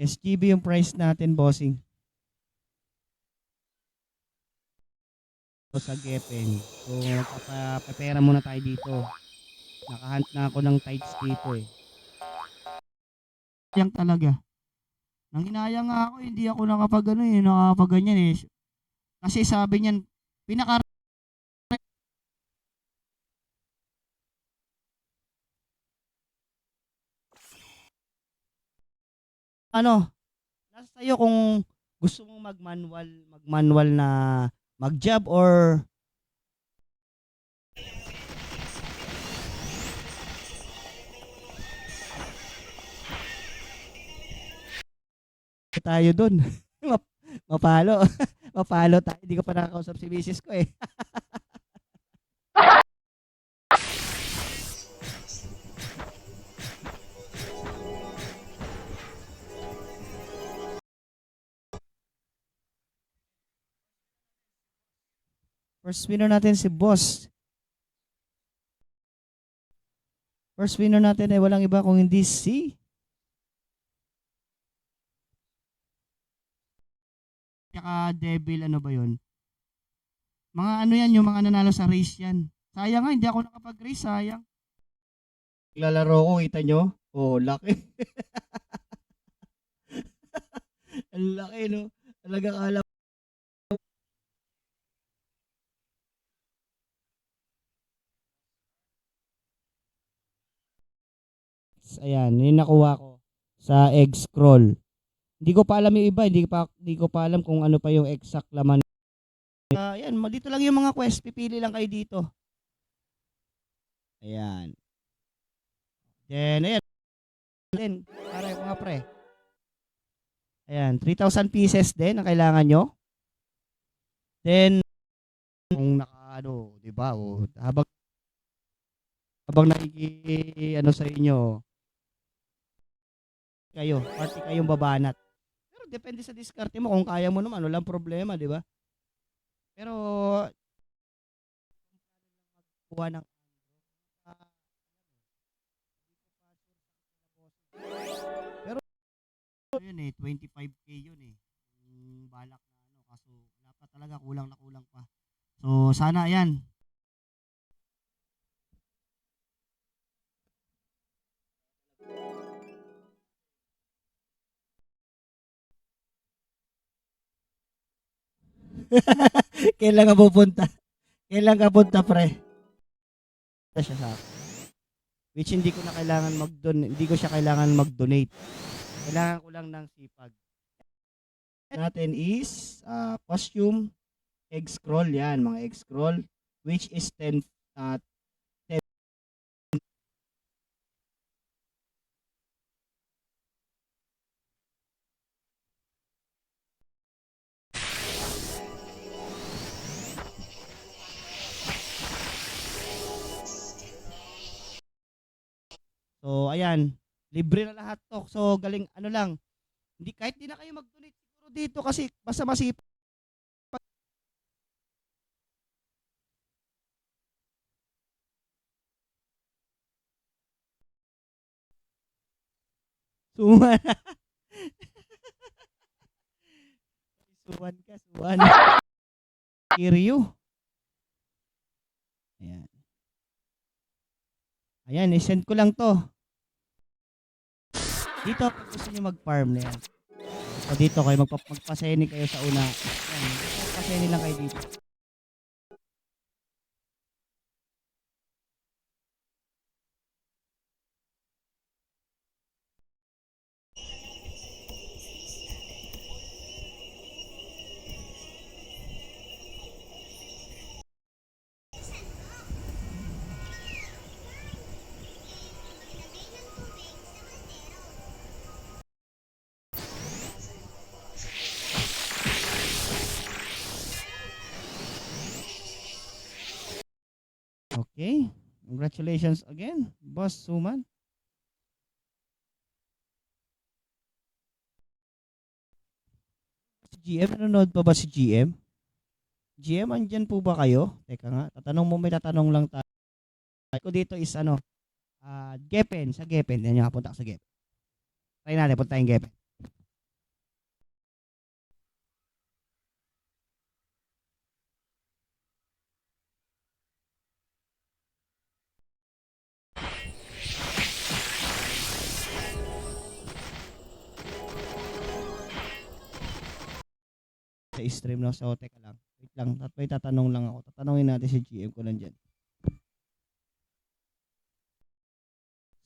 SGB yung price natin, bossing. Sa Gepen. So, magpapapera muna tayo dito. Nakahunt na ako ng tights dito eh. Yang talaga. Nang inaya nga ako, hindi ako nakapag ganyan eh. Kasi sabi niyan, pinaka ano, nasa sa'yo kung gusto mong mag-manual na mag-job or tayo dun. Mapalo. Mapalo tayo. Hindi ko pa nakakausap si misis ko eh. First winner natin si Boss. First winner natin ay walang iba kung hindi si tsaka Devil, ano ba yun? Mga ano yan, yung mga nanalo sa race yan. Sayang nga, hindi ako nakapag-race, sayang. Lalaro ko, kita nyo? Oh, laki. Ang laki, no? Talaga kala. Ayan, yung nakuha ko sa egg scroll. Hindi ko pa alam yung iba, hindi ko pa alam kung ano pa yung exact laman. Ayan, dito lang yung mga quest, pipili lang kayo dito. Ayan. Then, ayan. Then, para yung mga pre. Ayan, 3,000 pieces din ang kailangan nyo. Then, kung naka, di ba, habang ano sa inyo, party kayong babanat. Pero depende sa diskarte mo, kung kaya mo naman, walang problema, di ba? Pero, kuha ng, pero, yun eh, 25k yun eh. Balak na ano, kaso wala pa talaga, kulang na kulang pa. So, sana yan. Kailan ka pupunta? Kailan ka punta, pre? Siya sa akin. Which hindi ko na kailangan hindi ko siya kailangan mag-donate. Kailangan ko lang ng sipag. Natin is costume egg scroll yan, mga egg scroll, which is 10 So, ayan. Libre na lahat to. So, galing, ano lang. Hindi, kahit di na kayo mag-donate siguro dito kasi basta masipag. Suwan. Suwan ka, suwan. Kiryu. Ayan. Ayan, isend ko lang to. Dito, pag gusto nyo mag-farm na yan. So, dito kayo, magpaseni kayo sa una. Ayan, magpaseni lang kayo dito. Okay. Congratulations again, Boss Suman. Si GM, nanonood pa ba si GM? GM, andyan po ba kayo? Teka nga, may tatanong lang tayo. Ko dito is ano, Gepen, sa Gepen. Yan yung punta sa Gepen. Try natin, punta yung Gepen. sa stream, no? So, teka lang. Wait lang. At may tatanong lang ako. Tatanungin natin si GM ko nandyan.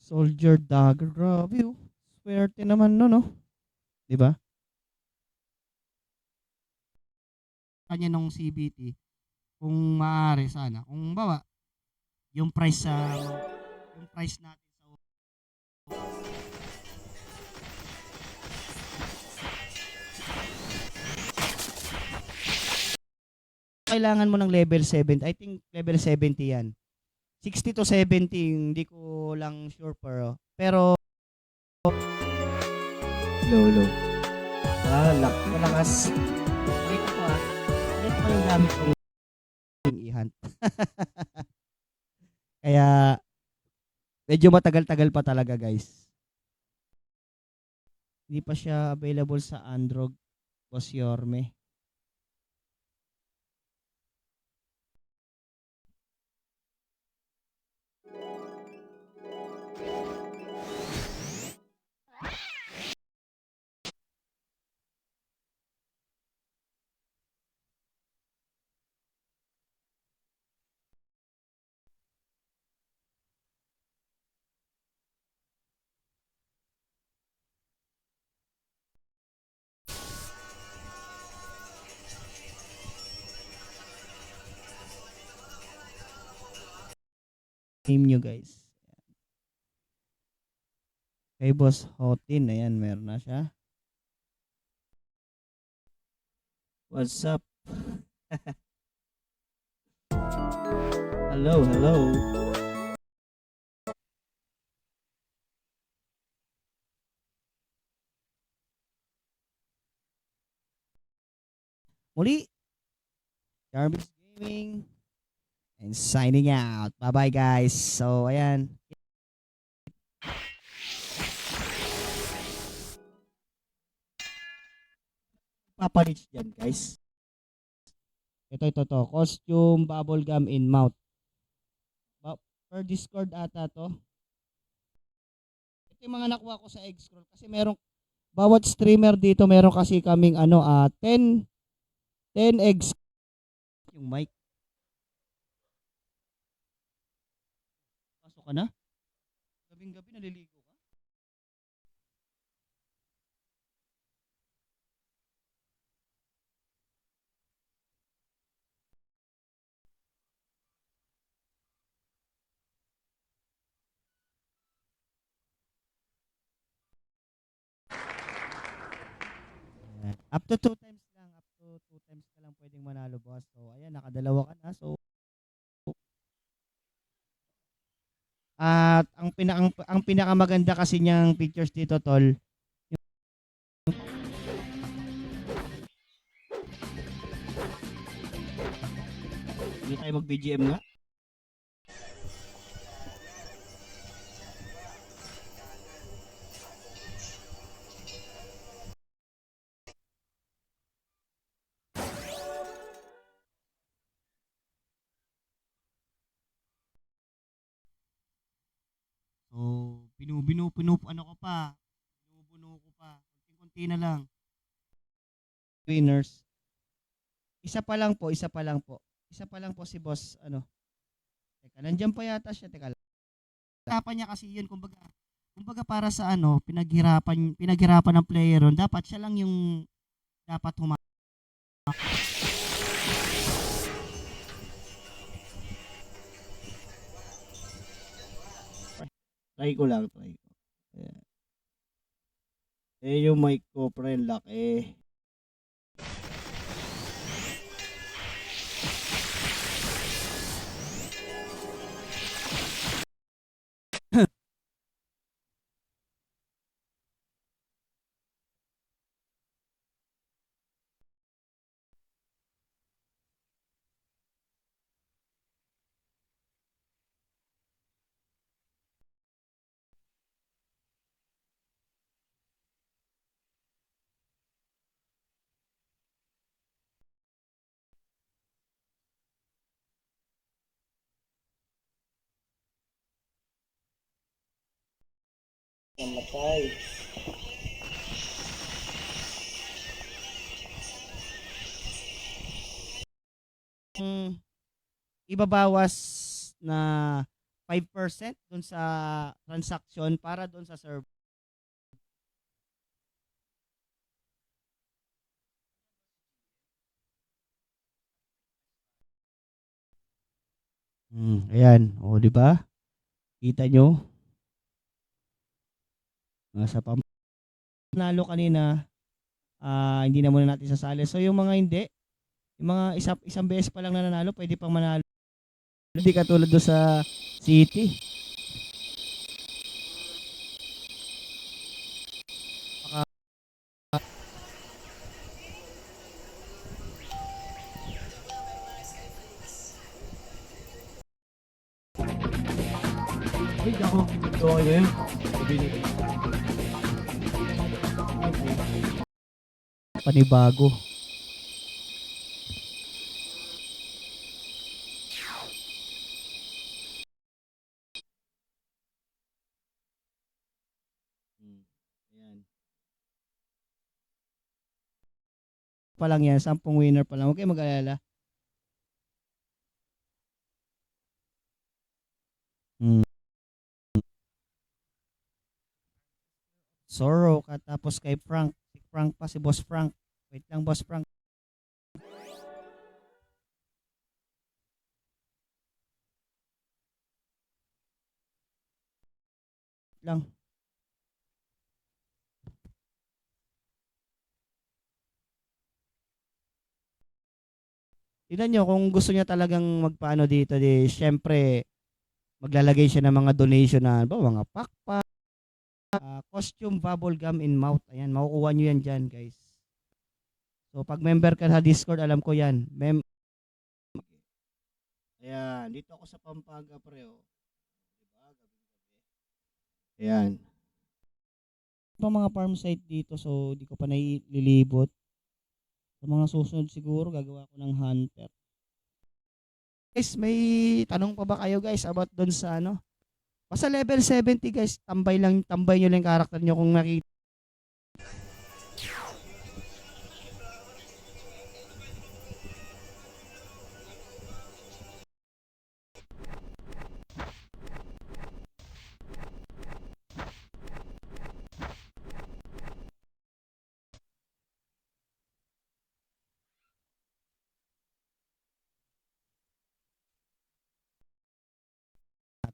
Soldier Dagger. Grabe, oh. Swerte naman, no? Di ba? Kanya nung CBT, kung maaari sana. Kung bawa, yung price yung price natin sa kailangan mo ng level 70. I think level 70 yan. 60 to 70, hindi ko lang sure pero low. Malakas. Dito ko dito ko yung gamit kong i-hunt. Kaya medyo matagal-tagal pa talaga, guys. Hindi pa siya available sa Android, Boss Yorme. Name nyo, guys. Kay Boss Hotin, ayan, meron na siya. What's up? Hello. Muli, Jarvis Gaming and signing out. Bye-bye, guys. So, ayan. Papalit dyan, guys. Ito. Costume, bubble gum in mouth. Per Discord ata to. Ito yung mga nakuha ko sa Egg-Scroll. Kasi bawat streamer dito, meron kasi kaming 10 eggs. Yung mic. Pasok ka na? Gabing-gabi naliligo ka? Up to 2 times lang. Up to 2 times ka lang pwedeng manalo, boss. So, ayan, nakadalawa ka na. So, at ang pinakamaganda kasi niyang pictures dito, tol. Hindi tayo mag-BGM nga. So, ano ko pa. Binubuno ko pa. Kunti-kunti na lang. Winners. Isa pa lang po. Isa pa lang po si boss, Teka, nandiyan pa yata siya. Teka lang. Hirapan niya kasi yun. Kumbaga para sa pinaghirapan ng player ron. Dapat siya lang yung dapat try ko. Ayan. Yung mic ko, pre, laki. Namatay. mm, ibabawas na 5% dun sa transaction para dun sa server. Ayan, o di ba? Kita nyo, nasa panalo kanina, hindi na muna natin sasali. So yung mga hindi, yung mga isang beses pa lang nanalo, pwede pang manalo. Hindi katulad do sa City. Baka, Ay, ako. Ito okay na yun. panibago. Ayan. Pa lang yan, 10 winner pa lang. Huwag kayo mag-alala. Hmm. Sorrow ka tapos kay Frank. Si Frank pa, si Boss Frank. Wait lang, Boss Frank. Wait lang. Tignan nyo, kung gusto niya talagang magpaano dito, di syempre, maglalagay siya ng mga donation na, ba, mga pakpak, costume, bubble gum in mouth. Ayan, makukuha nyo yan dyan, guys. So, pag member ka sa Discord, alam ko yan. Ayan, dito ako sa Pampanga, pre, oh. Diba? Ayan. Ito mga farm site dito, so di ko pa naililibot. Sa mga susunod siguro, gagawa ko ng hunter. Guys, may tanong pa ba kayo guys about doon sa ano? Basta level 70 guys, tambay nyo lang yung karakter nyo kung nakita.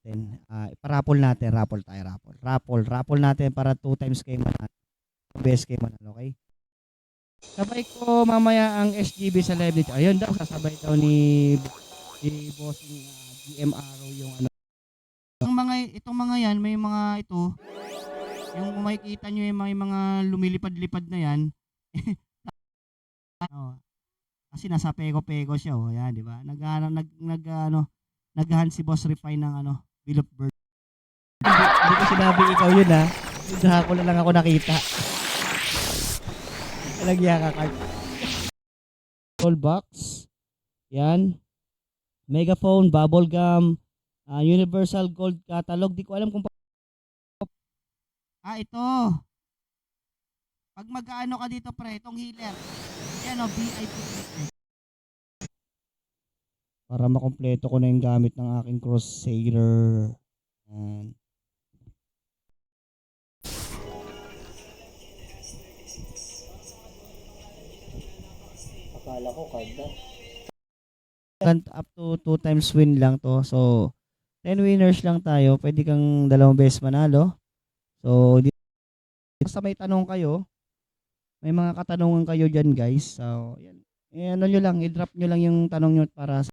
Natin, iparapol natin, raffle natin para 2 times kayo manalo, 2 beses kayo manalo, okay? Sabay ko mamaya ang SGB sa live dito. Ayun daw, sasabay daw ni bossing GM Arrow yung ano. Itong mga yan, may mga ito, yung makikita nyo yung mga lumilipad-lipad na yan. Oh, kasi nasa peko-peko siya, oh, yan, di ba? Naghahan si Boss Refine ng ano, Bill of Bird. Hindi ko sinabi ikaw yun ha. Hindi ko na lang ako nakita. Talagya ka card. Gold box. Yan. Megaphone, bubble gum, Universal Gold Catalog. Di ko alam kung ito. Pag mag-ano ka dito pre, itong healer. Yan o, VIP ticket. Para makompleto ko na yung gamit ng aking Crusader. Yan. Akala ko card na. Up to 2 times win lang to. So, 10 winners lang tayo. Pwede kang 2 beses manalo. So, basta may tanong kayo, may mga katanungan kayo dyan guys. So, yan. Ano nyo lang, i-drop nyo lang yung tanong nyo para sa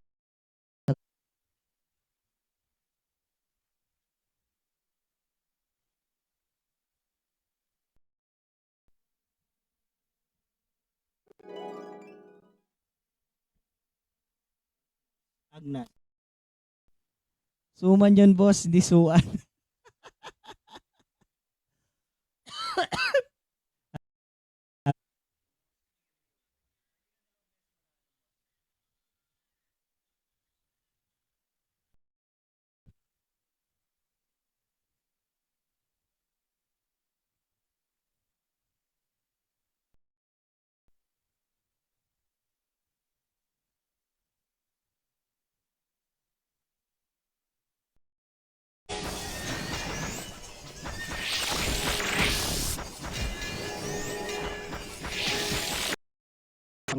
Agnas. Suman yun boss, di suan.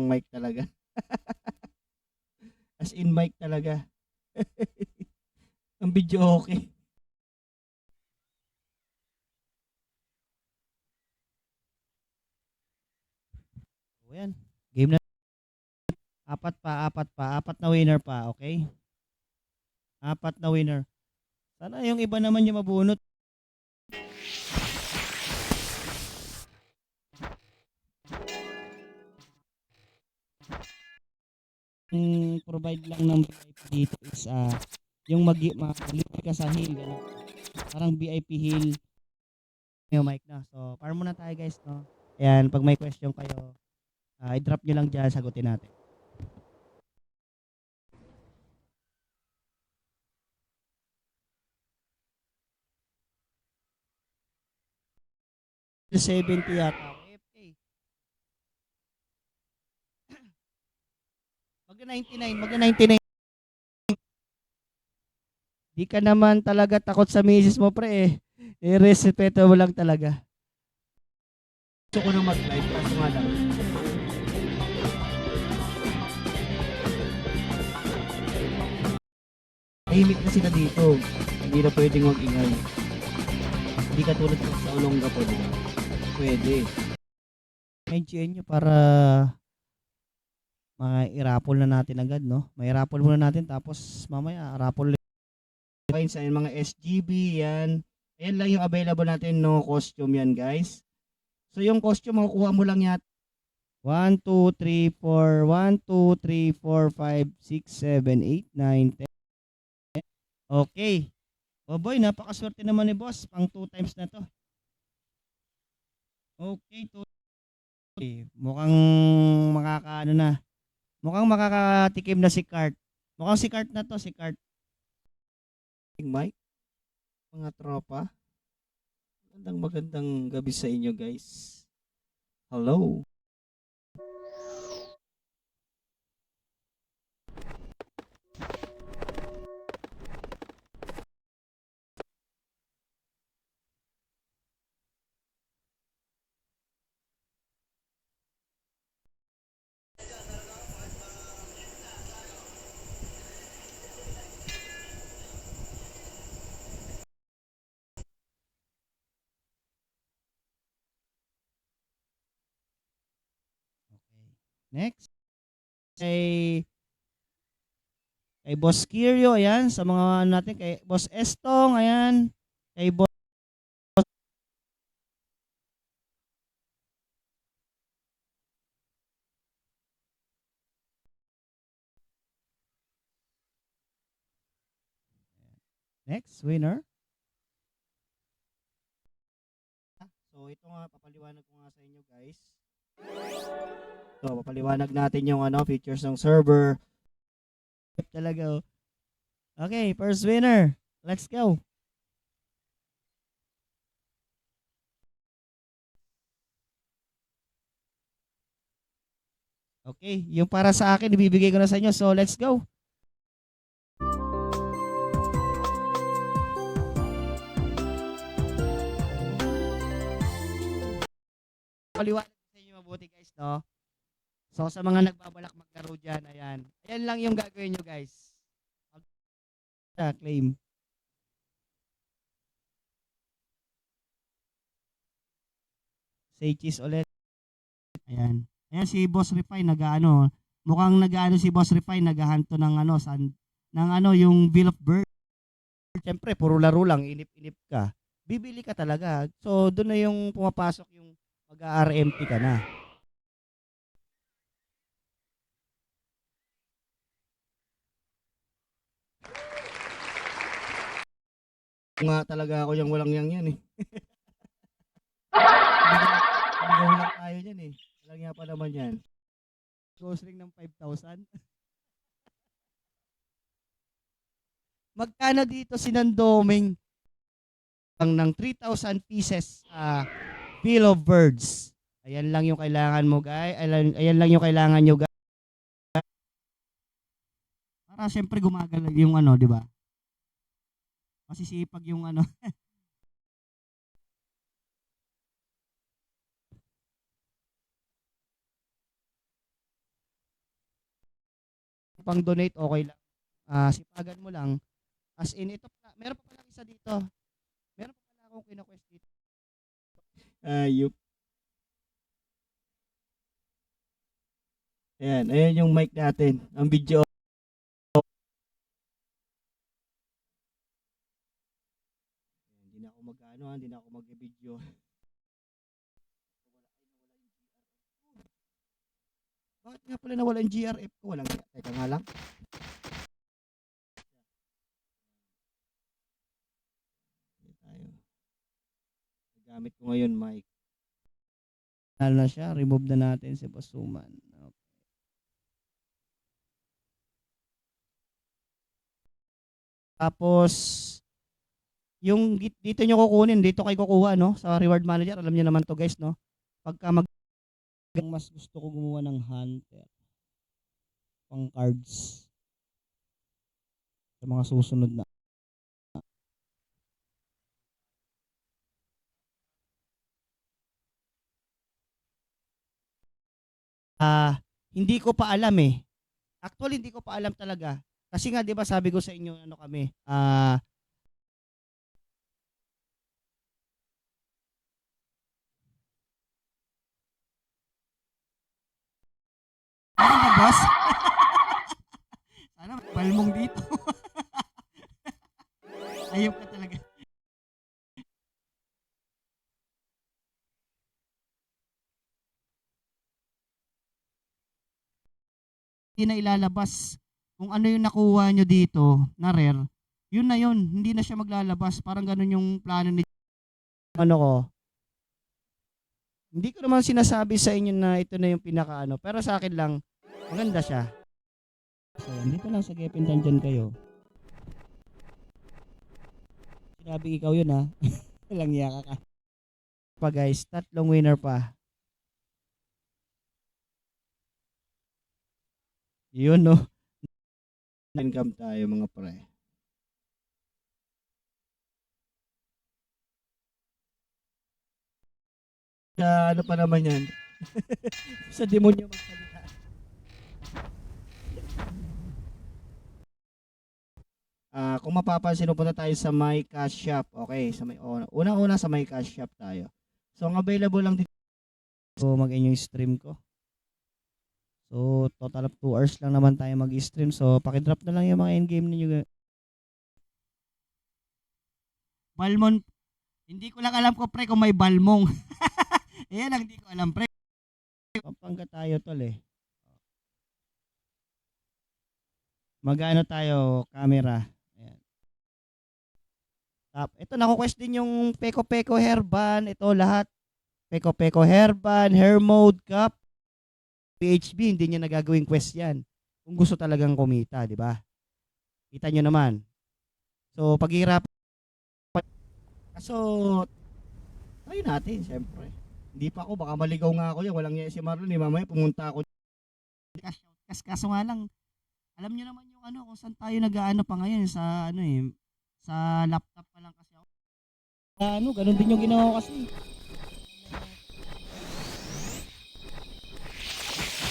pang mic talaga. As in mic talaga. Ang video okay. O yan. Game na. Apat na winner pa, okay? Apat na winner. Sana yung iba naman yung mabunot. Provide lang ng VIP dito is yung mag-live ka sa hill, gano'n. Parang VIP hill yung mic na. So, para muna tayo guys, no? Ayan, pag may question kayo, i-drop nyo lang dyan, sagutin natin. 70 yata. FA. Magna 99. Di ka naman talaga takot sa misis mo, pre eh. Respeto mo lang talaga. Gusto ko na mag-live kaso nga lang. Tahimik na sila dito. Hindi na pwedeng mag-ingay. Hindi katulad ko sa Olongga po, di ba? Pwede. Medyo nyo para i-raffle na natin agad, no? May raffle muna natin tapos mamaya raffle. Fine sa mga SGB, yan. Ayan lang yung available natin, no costume yan, guys. So yung costume, makukuha mo lang yan. 1, 2, 3, 4, 1, 2, 3, 4, 5, 6, 7, 8, 9, 10. Okay. Oh boy, napakaswerte naman ni boss. Pang 2 times na to. Okay, mukhang makakaano na. Mukhang makakatikim na si Cart. Mukhang si Cart na to, si Cart. Mike, mga tropa. Magandang gabi sa inyo, guys. Hello. Okay. Next. Kay Boss Kirio, ayan. Sa mga natin, kay Boss Estong, ayan. Kay Boss Next winner. So ito nga, papaliwanag ko nga sa inyo, guys. So, papaliwanag natin yung features ng server. Talaga. Oh. Okay, first winner. Let's go. Okay, yung para sa akin, ibibigay ko na sa inyo. So, let's go. Paliwanag sa inyo mabuti guys, no? So, sa mga nagbabalak maglaro dyan, ayan. Ayan lang yung gagawin nyo guys. Claim. Say cheese ulit. Ayan. Ayan si Boss Refine nag-ano. Mukhang nag-ano si Boss Refine naghahanto ng yung Bill of Bird. Siyempre, puro laro lang, inip-inip ka. Bibili ka talaga. So, doon na yung pumapasok yung mag-RMP ka na. Nga talaga ako yung walang yan eh. Hindi lang tayo yan eh. Walang yan pa naman yan. Ghost ring ng 5,000. Magkano dito si Nandoming? Ang ng 3,000 pieces Bill of Birds. Ayan lang yung kailangan mo guys. Ayan lang yung kailangan nyo guys. Para syempre gumagal yung di ba? Masisipag yung pang donate, okay lang. Sipagan mo lang. As in, ito pa, meron pa pala isa dito. Meron pa pala akong kina-quest dito. Ayop. Ayan yung mic natin. Ang video. Hindi na ako mag-ano, hindi na ako mag-video. Bakit nga pala nawala yung GRF ko? Walang teka nga lang. Ayan tayo. Gamit ko ngayon mic. Ano na siya, remove na natin si Basuman. Okay. Tapos, yung dito nyo kukunin, dito kayo kukuha, no? Sa reward manager, alam niyo naman to guys, no? Pagka mas gusto ko gumawa ng hunter. Pang cards. Sa mga susunod na. Hindi ko pa alam eh. Actually, hindi ko pa alam talaga. Kasi nga, di ba sabi ko sa inyo, ano kami, ano ba, boss? Sana palmong dito. Ayop ka talaga. Hindi na ilalabas kung ano yung nakuha nyo dito na rare, yun na yun. Hindi na siya maglalabas. Parang ganun yung plano ni ano ko. Hindi ko naman sinasabi sa inyo na ito na yung pinakaano. Pero sa akin lang, maganda siya. So, dito lang sa Gepin Dungeon kayo. Sinabing ikaw yun ha. Walang yaka ka. Pa guys, tatlong winner pa. Yun no. Income tayo mga pre. Ano pa naman yan? Sa demonyo magsalita. Kung mapapansin, punta tayo sa My Cash Shop. Okay, sa may unang-una sa My Cash Shop tayo. So, ang available lang dito. So, mag-end yung stream ko. So, total of 2 hours lang naman tayo mag-stream. So, pakidrop na lang yung mga endgame ninyo. Balmon. Hindi ko lang alam ko pre kung may balmong. Ayan lang, hindi ko alam pre. Pampanga tayo tol eh. Mag-ano tayo, camera. Ayan. Ito, naku-quest din yung Peko Peko Hairban. Ito lahat. Peko Peko Hairban, Hair Mode Cup. PHB, hindi niya nagagawing quest yan. Kung gusto talagang kumita, di ba? Kita nyo naman. So, paghihirap. So, try natin, syempre. Hindi pa ako, baka maligaw nga ako yan. Walang iya si Marlon, mamaya pumunta ako. Kaso nga lang, alam nyo naman yung ano, kung saan tayo nag-ano pa ngayon sa ano eh, sa laptop pa lang kasi ako. Ganun din yung ginawa ko kasi.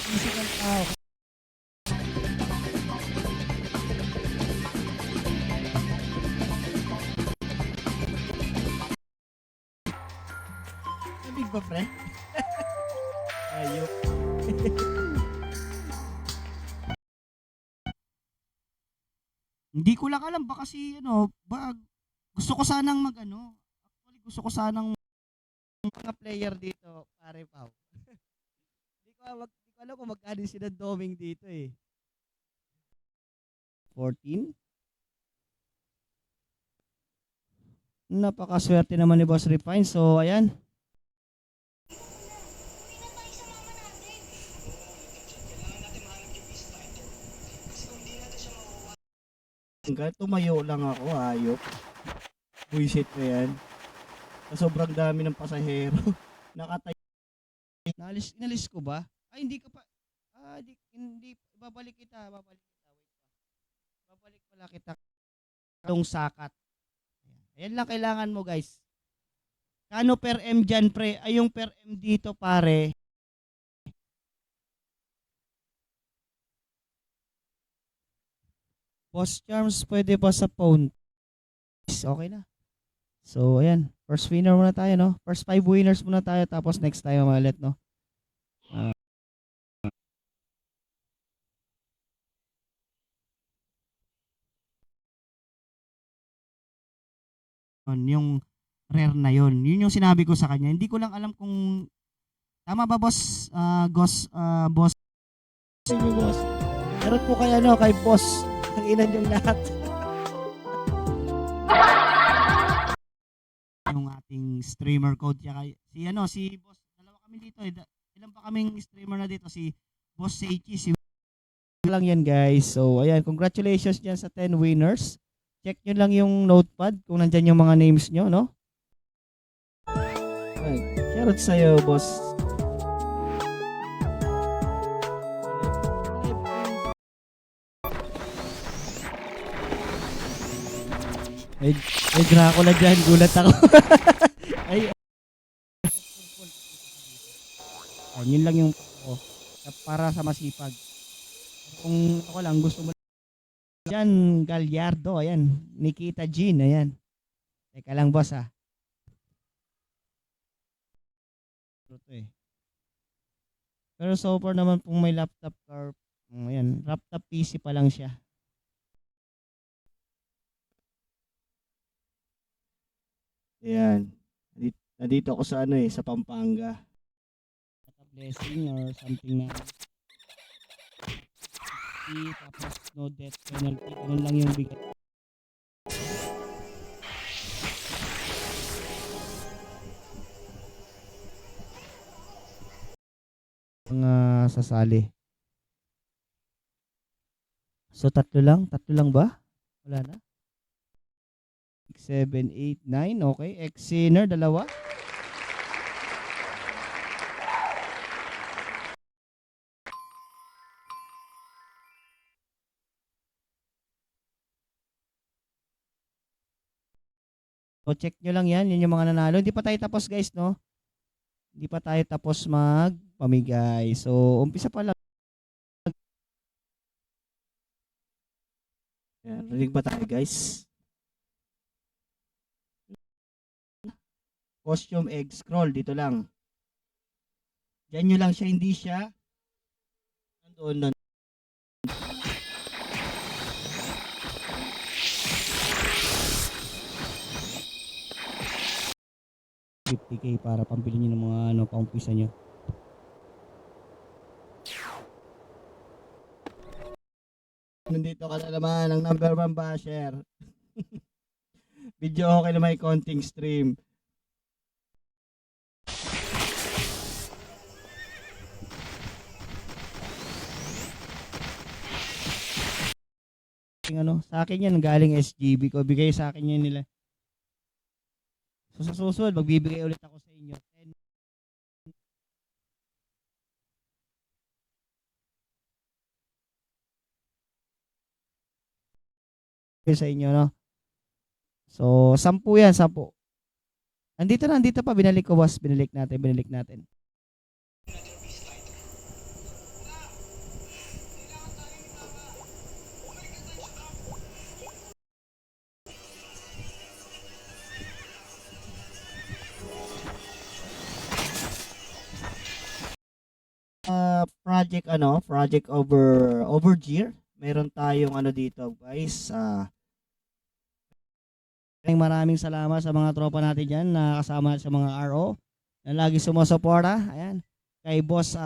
Physical tao. Nabig ba, pre? Ayok. Hindi ko lang alam ba kasi gusto ko sanang actually gusto ko sanang mga player dito, pare Pao. Hindi ko alam kung magkano sila doming dito eh. 14? Napakaswerte naman ni Boss Refine. So, ayan. Hanggang tumayo lang ako, ayok. Buisit ko yan. Sa sobrang dami ng pasahero. Nakatayo. Inalis ko ba? Ay, hindi ka pa. Hindi. Babalik kita. Wait pa. Babalik pala kita. Yung sakat. Ayan lang kailangan mo guys. Kano per M dyan pre? Ay yung per M dito pare. Boss Charms, pwede pa sa phone. Okay na. So, ayan. First winner muna tayo, no? First 5 winners muna tayo, tapos next tayo ulit, no? Yung rare na yon. Yun yung sinabi ko sa kanya. Hindi ko lang alam kung tama ba, boss? Boss. Yung boss. Meron po kay kay boss. Ang ilan yung lahat. Yung ating streamer code si boss, dalawa kami dito ilan pa kaming streamer na dito, si Boss Seichi, si lang yan guys. So ayan, congratulations dyan sa 10 winners. Check nyo lang yung notepad kung nandyan yung mga names nyo, no? Ay, shoutout sa'yo, boss. May Dracula dyan, gulat ako. Ay, yun lang yung para sa masipag. Kung ako lang gusto mo dyan, Gallardo, ayan. Nikita Jean, ayan. Teka lang, boss, ha. Pero so far naman kung may laptop or ayan, laptop PC pa lang siya. Ayan. Nandito ako sa sa Pampanga. Blessing or something na tapos no death penalty, ganun lang yung bigay. Mga sasali. So tatlo lang ba? Wala na? 6, 7, 8, 9, okay. Ex-sinner, dalawa. So check nyo lang yan, yun yung mga nanalo. Hindi pa tayo tapos guys, no? Hindi pa tayo tapos magpamigay. So umpisa pa lang. Ayan, rinig ba tayo guys? Costume egg scroll, dito lang. Diyan nyo lang siya, hindi siya nandoon. 50K para pambili nyo ng mga paumpisa nyo. Nandito ka na naman, ang number 1 basher. Video okay na may konting stream. Sa akin yan, galing SGB ko. Bigay sa akin yan nila. So sa susunod, magbibigay ulit ako sa inyo. 10 sa inyo, no? So, 10 yan, 10. Nandito pa, binalik ko, boss. Binalik natin. Project Overgear. Meron tayong dito, guys. Maraming salamat sa mga tropa natin dyan na kasama sa mga RO na lagi sumusuporta. Ayan. Kay Boss